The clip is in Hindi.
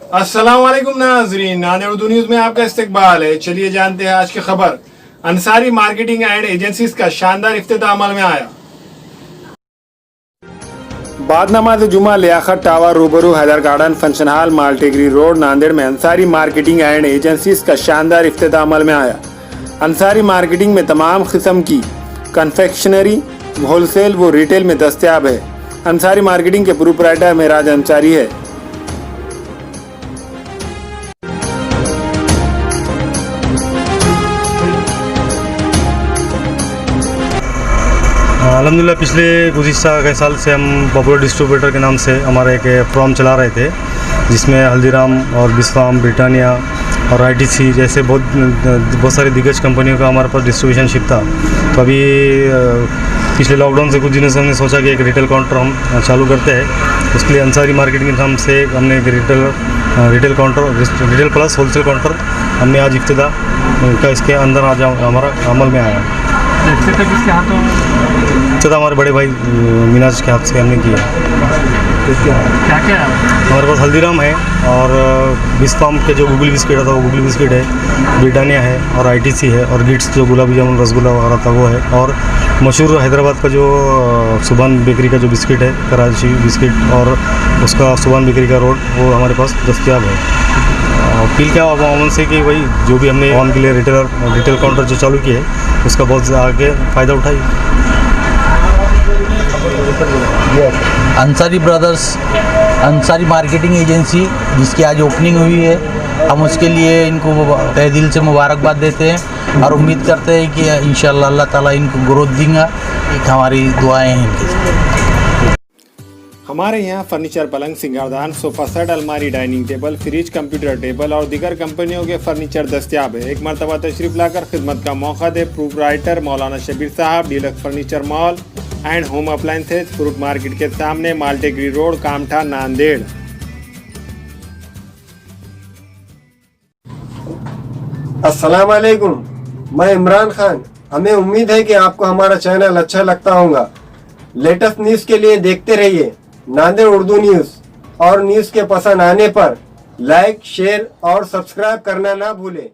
अस्सलाम वालेकुम नाज़रीन, नादिर उर्दू न्यूज़ में आपका इस्तकबाल है। चलिए जानते हैं आज की खबर। अंसारी मार्केटिंग एंड एजेंसीज का शानदार इफ्तिताह अमल में आया। बाद नमाज जुमा लियाकत टावर रूबरू Haider garden function hall Maltekdi road Nanded में अंसारी मार्केटिंग एंड एजेंसीज का शानदार इफ्तिताह अमल में आया। अंसारी मार्केटिंग में तमाम किस्म की कन्फेक्शनरी होलसेल व रिटेल में दस्तयाब है। अंसारी मार्केटिंग के प्रोप्राइटर मेराज अंसारी है। अल्हम्दुलिल्लाह पिछले गुज़िश्ता कई साल से हम पॉपुलर डिस्ट्रीब्यूटर के नाम से हमारा एक फॉर्म चला रहे थे, जिसमें हल्दीराम और बिस्वाम, ब्रिटानिया और आईटीसी जैसे बहुत सारी दिग्गज कंपनियों का हमारे पास डिस्ट्रीब्यूशनशिप था। तो अभी पिछले लॉकडाउन से कुछ दिनों से हमने सोचा कि एक रिटेल काउंटर हम चालू करते हैं। उसके लिए अंसारी मार्केटिंग के नाम से हमने एक retail counter, retail plus wholesale counter हमने आज इफ्तिताह का इसके अंदर आज हमारा अमल में आया। तो हमारे बड़े भाई मिनाज के हाथ से हमने किया। क्या क्या है हमारे पास हल्दीराम है और बिस्वाम के जो गूगल बिस्किट था वो गूगल बिस्किट है, ब्रिटानिया है और आईटीसी है और गिट्स जो गुलाब जामुन रसगुल्ला वगैरह था वो है, और मशहूर हैदराबाद का जो सुभान बेकरी का जो बिस्किट है, कराची बिस्किट, और उसका सुभान बेकरी का रोड वो हमारे पास दस्तयाब है। अपील क्या अमन से कि भाई जो भी हमने ऑन के लिए रिटेल काउंटर जो चालू किया है उसका बहुत आगे फ़ायदा उठाइए। Ansari brothers Ansari marketing agency जिसकी आज ओपनिंग हुई है, हम उसके लिए इनको तहे दिल से मुबारकबाद देते हैं और उम्मीद करते हैं कि इंशाअल्लाह अल्लाह ताला इनको ग्रोथ देगा। एक हमारी दुआएं हैं इनके साथ। हमारे यहाँ फर्नीचर, पलंग, सिंगारदान, सोफा सेट, अलमारी, dining table, fridge, computer table और दीगर कंपनियों के फर्नीचर दस्तयाब है। एक मरतबा तशरीफ लाकर खिदमत का मौका दे। प्रोप्राइटर मौलाना शबीर साहब, deluxe furniture mall and home appliances, fruit market के सामने, माल्टेगरी रोड, कामठा, नांदेड़। अस्सलाम वालेकुम, मैं इमरान खान। हमें उम्मीद है कि आपको हमारा चैनल अच्छा लगता होगा। लेटेस्ट न्यूज़ के लिए देखते रहिए नांदेड़ उर्दू न्यूज़, और न्यूज़ के पसंद आने पर लाइक, शेयर और सब्सक्राइब करना ना भूलें।